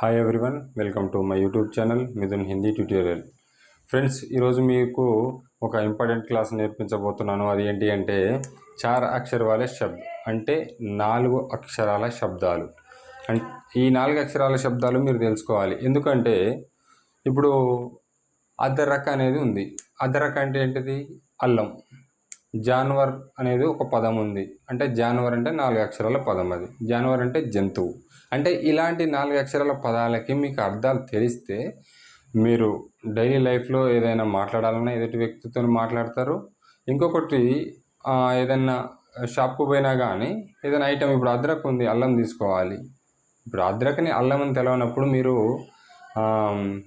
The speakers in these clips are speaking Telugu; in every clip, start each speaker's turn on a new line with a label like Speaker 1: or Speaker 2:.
Speaker 1: Hi everyone, welcome to my YouTube channel Mithun Hindi tutorial. Friends, ఈరోజు మీకు ఒక ఇంపార్టెంట్ క్లాస్ నేర్పించబోతున్నాను. అది ఏంటి అంటే చార్ అక్షర్ వాలే శబ్ద్, అంటే 4 అక్షరాల శబ్దాలు. ఈ 4 అక్షరాల శబ్దాలు మీరు తెలుసుకోవాలి. ఎందుకంటే ఇప్పుడు అదరక్ అనేది ఉంది. అదరక్ అంటే ఏంటిది? అల్లం. జాన్వర్ అనేది ఒక పదం ఉంది. అంటే జాన్వర్ అంటే 4 అక్షరాల పదం. అది జాన్వర్ అంటే జంతువు. అంటే ఇలాంటి 4 అక్షరాల పదాలకి మీకు అర్థాలు తెలిస్తే మీరు డైలీ లైఫ్లో ఏదైనా మాట్లాడాలన్నా ఎదుటి వ్యక్తితో మాట్లాడతారు. ఇంకొకటి ఏదైనా షాప్కు పోయినా కానీ ఏదైనా ఐటెం, ఇప్పుడు అద్రక్ ఉంది, అల్లం తీసుకోవాలి. ఇప్పుడు అద్రక్ని అల్లం అని తెలవనప్పుడు మీరు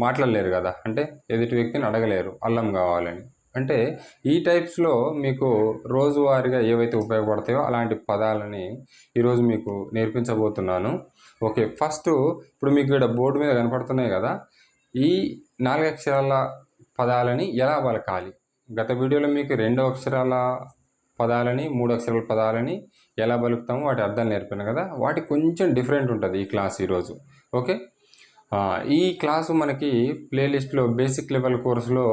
Speaker 1: మాట్లాడలేరు కదా, అంటే ఎదుటి వ్యక్తిని అడగలేరు అల్లం కావాలని. అంటే ఈ టైప్స్లో మీకు రోజువారీగా ఏవైతే ఉపయోగపడతాయో అలాంటి పదాలని ఈరోజు మీకు నేర్పించబోతున్నాను. ఓకే, ఫస్ట్ ఇప్పుడు మీకు ఇక్కడ బోర్డు మీద కనపడుతున్నాయి కదా, ఈ 4 అక్షరాల పదాలని ఎలా పలకాలి. గత వీడియోలో మీకు 2 అక్షరాల పదాలని 3 అక్షరాల పదాలని ఎలా పలుకుతామో వాటి అర్థాలు నేర్పాను కదా, వాటి కొంచెం డిఫరెంట్ ఉంటుంది ఈ క్లాస్ ఈరోజు. ఓకే, ఈ క్లాసు మనకి ప్లేలిస్ట్లో బేసిక్ లెవెల్ కోర్సులో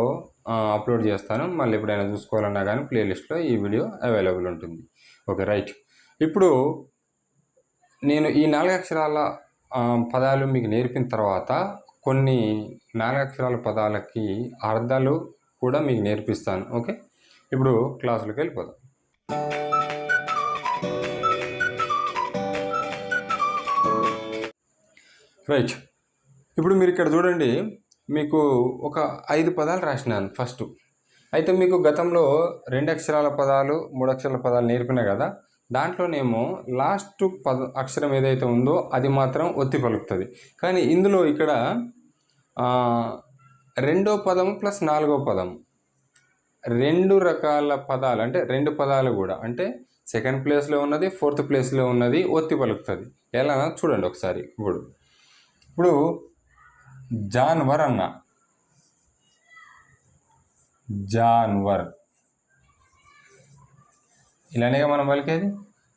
Speaker 1: అప్లోడ్ చేస్తాను. మళ్ళీ ఎప్పుడైనా చూసుకోవాలన్నా కానీ ప్లేలిస్ట్లో ఈ వీడియో అవైలబుల్ ఉంటుంది. Okay, right. ఇప్పుడు నేను ఈ 4 అక్షరాల పదాలు మీకు నేర్పిన తర్వాత కొన్ని 4 అక్షరాల పదాలకి అర్థాలు కూడా మీకు నేర్పిస్తాను. ఓకే, ఇప్పుడు క్లాసులోకి వెళ్ళిపోదాం. రైట్, ఇప్పుడు మీరు ఇక్కడ చూడండి, మీకు ఒక 5 పదాలు రాసినాను ఫస్ట్. అయితే మీకు గతంలో 2 అక్షరాల పదాలు 3 అక్షరాల పదాలు నేర్పినా కదా, దాంట్లోనేమో లాస్ట్ అక్షరం ఏదైతే ఉందో అది మాత్రం ఒత్తి పలుకుతుంది. కానీ ఇందులో ఇక్కడ 2వ పదం ప్లస్ 4వ పదం 2 రకాల పదాలు, అంటే 2 పదాలు కూడా, అంటే సెకండ్ ప్లేస్లో ఉన్నది, 4th ప్లేస్లో ఉన్నది ఒత్తి పలుకుతుంది. ఎలా చూడండి ఒకసారి. ఇప్పుడు జాన్వర్ అన్న, జాన్వర్ ఇలానే మనం పలికేది.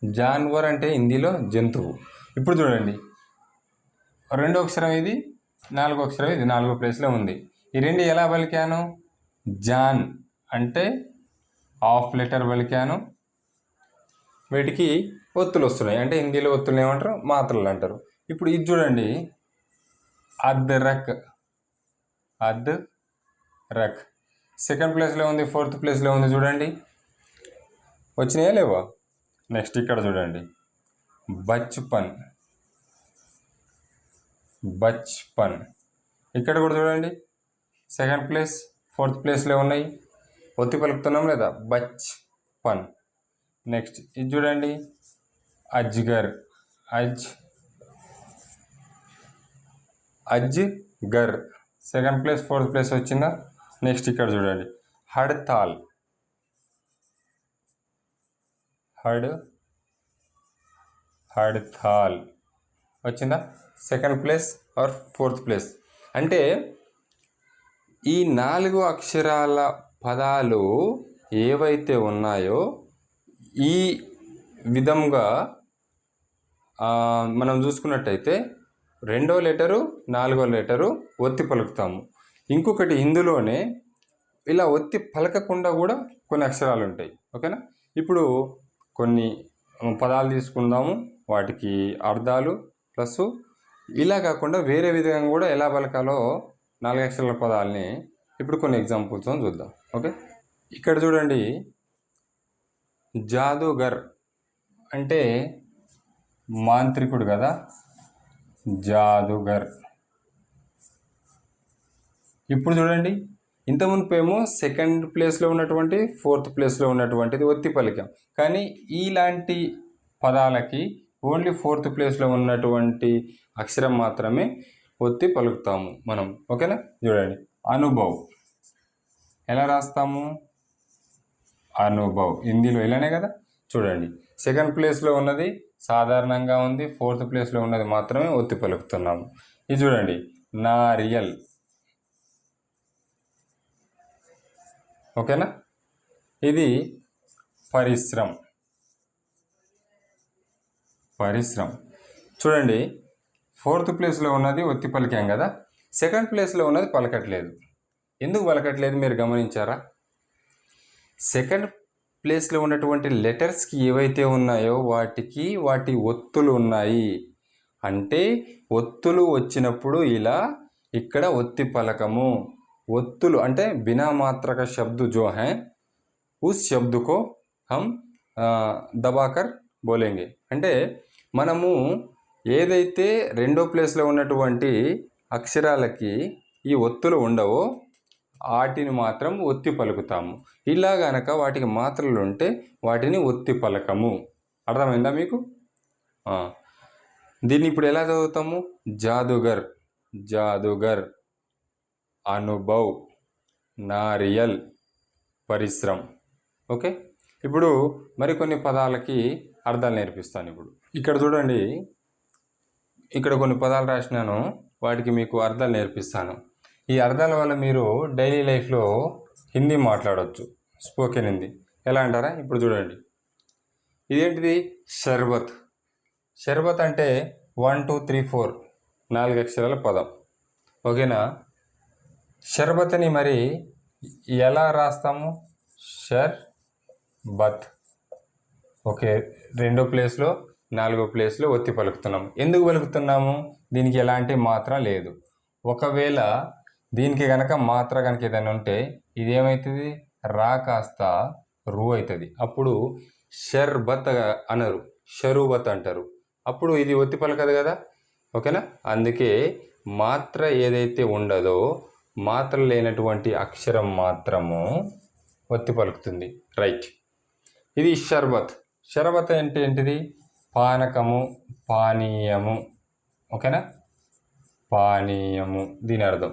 Speaker 1: జాన్వర్ అంటే హిందీలో జంతువు. ఇప్పుడు చూడండి, 2వ అక్షరం ఇది, 4వ అక్షరం ఇది 4వ ప్లేస్లో ఉంది. ఈ 2 ఎలా పలికాను? జాన్ అంటే హాఫ్ లెటర్ పలికాను. వీటికి ఒత్తులు వస్తున్నాయి, అంటే హిందీలో ఒత్తులు ఏమంటారు? మాత్రలు అంటారు. ఇప్పుడు ఇది చూడండి, అద్రక్, అద్రక్ సెకండ్ ప్లేస్లో ఉంది, 4th ప్లేస్లో ఉంది. చూడండి, వచ్చినాయా లేవా? నెక్స్ట్ ఇక్కడ చూడండి, బచ్పన్, బచ్పన్ ఇక్కడ కూడా చూడండి, సెకండ్ ప్లేస్ 4th ప్లేస్లో ఉన్నాయి. ఒత్తి పలుకుతున్నాం లేదా? బచ్పన్. నెక్స్ట్ ఇది చూడండి, అజ్గర్, అజ్గర్ సెకండ్ ప్లేస్ 4th ప్లేస్ వచ్చిందా? నెక్స్ట్ ఇక్కడ చూడండి, హడ్తాల్, హడ్తాల్ వచ్చిందా? Second place or 4th place. అంటే ఈ 4 అక్షరాల పదాలు ఏవైతే ఉన్నాయో ఈ విధంగా మనం చూసుకున్నట్టయితే 2వ లెటరు 4వ లెటరు ఒత్తి పలుకుతాము. ఇంకొకటి, ఇందులోనే ఇలా ఒత్తి పలకకుండా కూడా కొన్ని అక్షరాలు ఉంటాయి. ఓకేనా? ఇప్పుడు కొన్ని పదాలు తీసుకుందాము, వాటికి అర్థాలు ప్లస్ ఇలా కాకుండా వేరే విధంగా కూడా ఎలా పలకాలో 4 అక్షరాల పదాలని ఇప్పుడు కొన్ని ఎగ్జాంపుల్స్ చూద్దాం. ఓకే, ఇక్కడ చూడండి, జాదూగర్ అంటే మాంత్రికుడు కదా, జాదూగర్. ఇప్పుడు చూడండి, ఇంతకుముందేమో సెకండ్ ప్లేస్లో ఉన్నటువంటి 4th ప్లేస్లో ఉన్నటువంటిది ఒత్తి పలికాం. కానీ ఇలాంటి పదాలకి ఓన్లీ 4th ప్లేస్లో ఉన్నటువంటి అక్షరం మాత్రమే ఒత్తి పలుకుతాము మనం. ఓకేనా? చూడండి, అనుభవ్ ఎలా రాస్తాము? అనుభవ్ హిందీలో ఇలానే కదా. చూడండి, సెకండ్ ప్లేస్లో ఉన్నది సాధారణంగా ఉంది, 4th ప్లేస్లో ఉన్నది మాత్రమే ఒత్తి పలుకుతున్నాము. ఇది చూడండి, నారియల్. ఓకేనా? ఇది పరిశ్రమ, పరిశ్రమ. చూడండి, 4th ప్లేస్లో ఉన్నది ఒత్తి పలికాం కదా, 2nd ప్లేస్లో ఉన్నది పలకట్లేదు. ఎందుకు పలకట్లేదు మీరు గమనించారా? 2nd ప్లేస్లో ఉన్నటువంటి లెటర్స్కి ఏవైతే ఉన్నాయో వాటి ఒత్తులు ఉన్నాయి. అంటే ఒత్తులు వచ్చినప్పుడు ఇలా ఇక్కడ ఒత్తి పలకము. ఒత్తులు అంటే బినా మాత్రక శబ్द जो है उस शब्द को हम దబాకర్ బోలేంగే. అంటే మనము ఏదైతే 2వ ప్లేస్లో ఉన్నటువంటి అక్షరాలకి ఈ ఒత్తులు ఉండవో వాటిని మాత్రం ఒత్తి పలుకుతాము. ఇలా గనక వాటికి మాత్రలు ఉంటే వాటిని ఒత్తి పలకము. అర్థమైందా మీకు? దీన్ని ఇప్పుడు ఎలా చదువుతాము? జాదుగర్, జాదుగర్, అనుభవ్, నారియల్, పరిశ్రమ్. ఓకే, ఇప్పుడు మరికొన్ని పదాలకి అర్థాలు నేర్పిస్తాను. ఇప్పుడు ఇక్కడ చూడండి, ఇక్కడ కొన్ని పదాలు రాసినాను, వాటికి మీకు అర్థాలు నేర్పిస్తాను. ఈ అర్థాల వల్ల మీరు డైలీ లైఫ్లో హిందీ మాట్లాడవచ్చు, స్పోకెన్ హిందీ. ఎలా అంటారా? ఇప్పుడు చూడండి, ఇదేంటిది? షర్బత్. షర్బత్ అంటే 1 2 3 4 4 అక్షరాల పదం. ఓకేనా? షర్బత్ని మరి ఎలా రాస్తాము? షర్బత్. ఓకే, 2వ ప్లేస్లో 4వ ప్లేస్లో ఒత్తి పలుకుతున్నాము. ఎందుకు పలుకుతున్నాము? దీనికి ఎలాంటి మాత్ర లేదు. ఒకవేళ దీనికి కనుక మాత్ర కనుక ఏదైనా ఉంటే ఇదేమవుతుంది? రా కాస్త రూ అవుతుంది. అప్పుడు షర్బత్ అనరు, షరుబత్ అంటారు. అప్పుడు ఇది ఒత్తి పలకదు కదా. ఓకేనా? అందుకే మాత్ర ఏదైతే ఉండదో మాత్ర లేనటువంటి అక్షరం మాత్రము ఒత్తి పలుకుతుంది. రైట్. ఇది షర్బత్. షర్బత్ అంటే ఏంటిది? పానకము, పానీయము. ఓకేనా? పానీయము దీని అర్థం.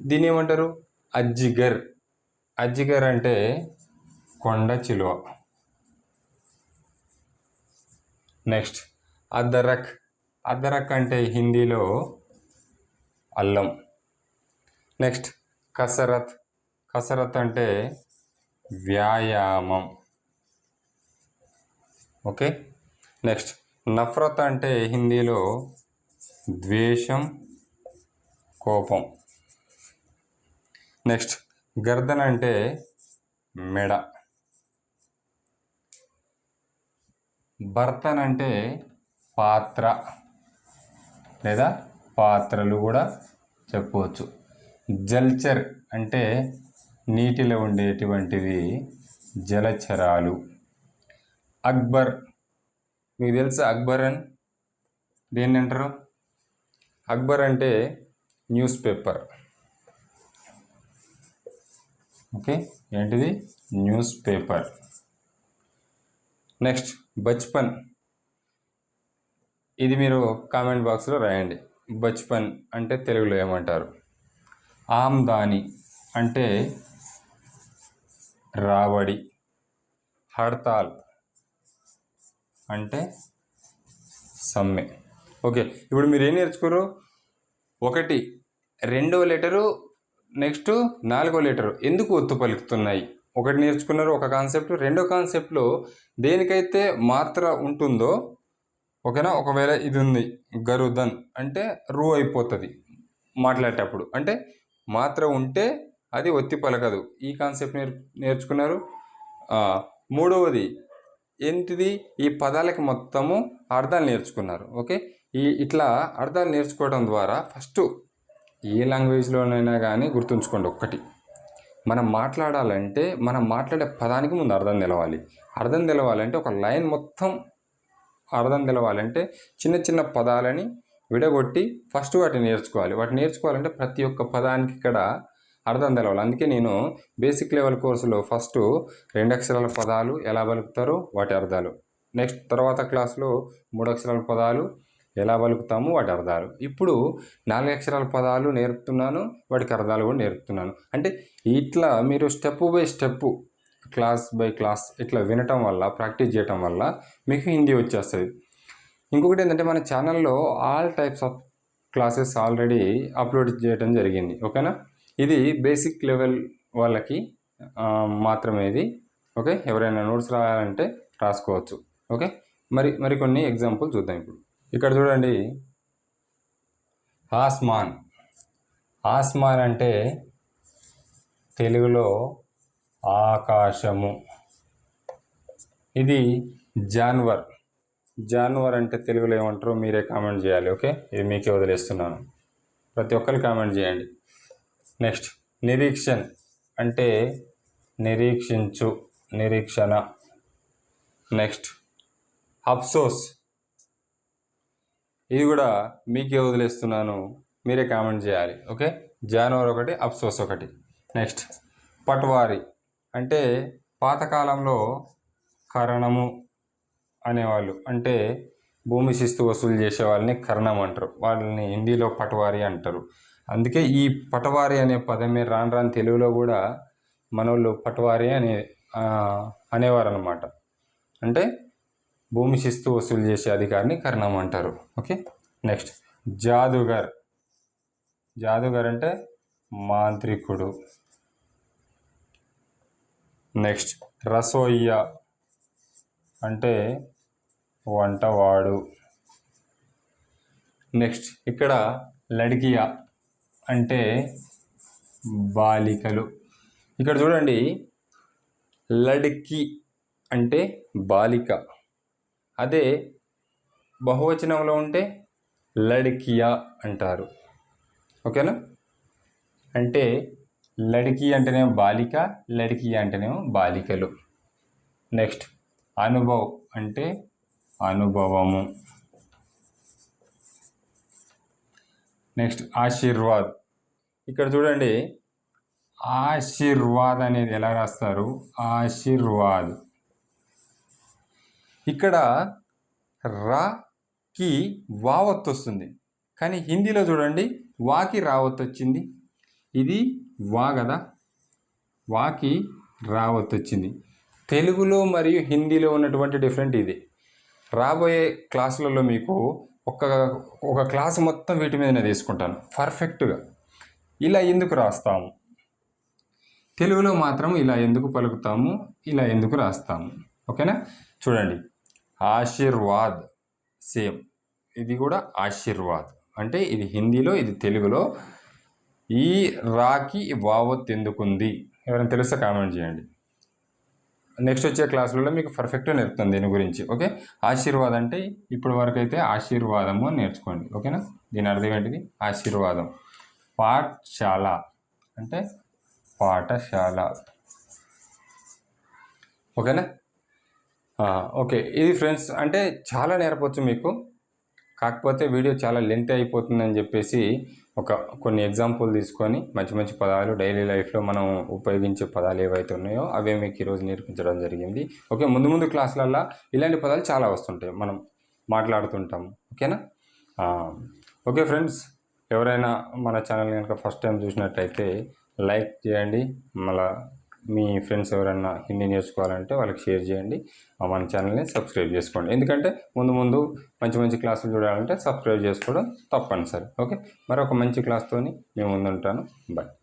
Speaker 1: దీని ఏమంటారు? అజ్జిగర్. అజ్జిగర్ అంటే కొండ చిలువ. నెక్స్ట్ అదరక్. అదరక్ అంటే హిందీలో అల్లం. నెక్స్ట్ కసరత్. కసరత్ అంటే వ్యాయామం. ఓకే. నెక్స్ట్ నఫరత్ అంటే హిందీలో ద్వేషం, కోపం. నెక్స్ట్ గర్దన్ అంటే మెడ. బర్తన్ అంటే పాత్ర లేదా పాత్రలు కూడా చెప్పవచ్చు. జల్చర్ అంటే నీటిలో ఉండేటువంటివి జలచరాలు. అక్బర్, మీకు తెలుసా అక్బర్ అని దేన్ని అంటారు? అక్బర్ అంటే న్యూస్ పేపర్. ఓకే, ఏంటిది? News paper. నెక్స్ట్ బచ్పన్. ఇది మీరు కామెంట్ బాక్స్లో రాయండి. బచ్పన్ అంటే తెలుగులో ఏమంటారు? ఆమ్దాని అంటే రాబడి. హడ్తాల్ అంటే సమ్మె. ఓకే, ఇప్పుడు మీరు ఏం నేర్చుకోరు? 1 2వ లెటరు, నెక్స్ట్ 4వ లెటరు ఎందుకు ఒత్తు పలుకుతున్నాయి? ఒకటి నేర్చుకున్నారు, ఒక కాన్సెప్ట్. 2వ కాన్సెప్ట్లో దేనికైతే మాత్ర ఉంటుందో, ఓకేనా? ఒకవేళ ఇది ఉంది గరుదన్ అంటే రూ అయిపోతుంది మాట్లాడేటప్పుడు. అంటే మాత్ర ఉంటే అది ఒత్తి పలకదు. ఈ కాన్సెప్ట్ నేర్చుకున్నారు. 3వది ఏంటిది? ఈ పదాలకి మొత్తము అర్థాలు నేర్చుకున్నారు. ఓకే, ఇట్లా అర్థాలు నేర్చుకోవడం ద్వారా ఫస్ట్ ఏ లాంగ్వేజ్లోనైనా కానీ గుర్తుంచుకోండి ఒక్కటి, మనం మాట్లాడాలంటే మనం మాట్లాడే పదానికి ముందు అర్థం తెలవాలి. అర్థం తెలవాలంటే ఒక లైన్ మొత్తం అర్థం తెలవాలంటే చిన్న చిన్న పదాలని విడగొట్టి ఫస్ట్ వాటిని నేర్చుకోవాలి. వాటిని నేర్చుకోవాలంటే ప్రతి ఒక్క పదానికి ఇక్కడ అర్థం తెలవాలి. అందుకే నేను బేసిక్ లెవెల్ కోర్సులో ఫస్ట్ 2 అక్షరాల పదాలు ఎలా పలుకుతారో వాటి అర్థాలు, నెక్స్ట్ తర్వాత క్లాస్లో 3 అక్షరాల పదాలు ఎలా పలుకుతాము వాటి అర్థాలు, ఇప్పుడు 4 అక్షరాల పదాలు నేర్పుతున్నాను, వాటికి అర్థాలు కూడా నేర్పుతున్నాను. అంటే ఇట్లా మీరు step by step, class by class ఇట్లా వినటం వల్ల, ప్రాక్టీస్ చేయటం వల్ల మీకు హిందీ వచ్చేస్తుంది. ఇంకొకటి ఏంటంటే మన ఛానల్లో all types of classes already upload చేయడం జరిగింది. ఓకేనా? ఇది బేసిక్ లెవెల్ వాళ్ళకి మాత్రమే ఇది. ఓకే, ఎవరైనా నోట్స్ రాయాలంటే రాసుకోవచ్చు. ఓకే, మరికొన్ని ఎగ్జాంపుల్ చూద్దాం. ఇప్పుడు ఇక్కడ చూడండి, ఆస్మాన్. ఆస్మాన్ అంటే తెలుగులో ఆకాశము. ఇది జాన్వర్. జాన్వర్ అంటే తెలుగులో ఏమంటారో మీరే కామెంట్ చేయాలి. ఓకే, ఇది మీకే వదిలేస్తున్నాను. ప్రతి ఒక్కరు కామెంట్ చేయండి. నెక్స్ట్ నిరీక్షణ్ అంటే నిరీక్షించు, నిరీక్షణ. నెక్స్ట్ అఫ్సోస్, ఇది కూడా మీకే వదిలేస్తున్నాను, మీరే కామెంట్ చేయాలి. ఓకే, జాన్వర్ ఒకటి, అఫ్సోస్ ఒకటి. నెక్స్ట్ పట్వారీ అంటే పాతకాలంలో కరణము అనేవాళ్ళు, అంటే భూమి శిస్తు వసూలు చేసే వాళ్ళని కరణం అంటారు, వాళ్ళని హిందీలో పటవారీ అంటారు. అందుకే ఈ పటవారీ అనే పదమే రాను రాను తెలుగులో కూడా మనోళ్ళు పటవారీ అనేవారు అనమాట. అంటే భూమి శిస్తు వసూలు చేసే అధికారిని కరణం అంటారు. Okay, next Jadugar. జాదుగర్ అంటే మాంత్రికుడు. నెక్స్ట్ రసోయ్య అంటే వంటవాడు. నెక్స్ట్ ఇక్కడ లడ్కియా అంటే బాలికలు. ఇక్కడ చూడండి, లడ్కి అంటే బాలిక, అదే బహువచనంలో ఉంటే లడ్కియా అంటారు. ఓకేనా, అంటే లడ్కి అంటేనేమో బాలిక, లడ్కియా అంటేనేమో బాలికలు. నెక్స్ట్ అనుభవ్ అంటే అనుభవము. నెక్స్ట్ ఆశీర్వాద్. ఇక్కడ చూడండి, ఆశీర్వాద్ అనేది ఎలా రాస్తారు, ఆశీర్వాద్. ఇక్కడ రాకి వావత్ వస్తుంది, కానీ హిందీలో చూడండి వాకి రావత్ వచ్చింది. ఇది వా కదా, వాకి రావత్ వచ్చింది. తెలుగులో మరియు హిందీలో ఉన్నటువంటి డిఫరెంట్ ఇది. రాబోయే క్లాసులలో మీకు ఒక క్లాసు మొత్తం వీటి మీద నేను తీసుకుంటాను పర్ఫెక్ట్గా. ఇలా ఎందుకు రాస్తాము, తెలుగులో మాత్రం ఇలా ఎందుకు పలుకుతాము, ఇలా ఎందుకు రాస్తాము. ఓకేనా, చూడండి ఆశీర్వాద్ సేమ్, ఇది కూడా ఆశీర్వాద్. అంటే ఇది హిందీలో, ఇది తెలుగులో. ఈ రాకి వావత్ ఎందుకుంది, ఎవరైనా తెలిస్తే కామెంట్ చేయండి. నెక్స్ట్ వచ్చే క్లాసులలో మీకు పర్ఫెక్ట్గా నేర్పుతుంది దీని గురించి. ఓకే, ఆశీర్వాదం అంటే ఇప్పటి వరకు అయితే ఆశీర్వాదము అని నేర్చుకోండి. ఓకేనా, దీని అర్థం ఏంటిది, ఆశీర్వాదం. పాఠశాల అంటే పాఠశాల. ఓకేనా, ఓకే. ఇది ఫ్రెండ్స్, అంటే చాలా నేర్పవచ్చు మీకు, కాకపోతే వీడియో చాలా లెంత్ అయిపోతుందని చెప్పేసి కొన్ని ఎగ్జాంపుల్ తీసుకొని మంచి మంచి పదాలు డైలీ లైఫ్లో మనం ఉపయోగించే పదాలు ఏవైతే ఉన్నాయో అవే మీకు ఈరోజు నేర్పించడం జరిగింది. ఓకే, ముందు ముందు క్లాసులల్లో ఇలాంటి పదాలు చాలా వస్తుంటాయి, మనం మాట్లాడుతుంటాం. ఓకేనా, ఓకే ఫ్రెండ్స్, ఎవరైనా మన ఛానల్ కనుక ఫస్ట్ టైం చూసినట్టయితే లైక్ చేయండి. మళ్ళీ మీ ఫ్రెండ్స్ ఎవరైనా హిందీ నేర్చుకోవాలంటే వాళ్ళకి షేర్ చేయండి. మన ఛానల్ని సబ్స్క్రైబ్ చేసుకోండి, ఎందుకంటే ముందు ముందు మంచి మంచి క్లాసులు చూడాలంటే సబ్స్క్రైబ్ చేసుకోవడం తప్పనిసరి. ఓకే, మరొక మంచి క్లాస్తో మేము ముందుంటాను. బాయ్.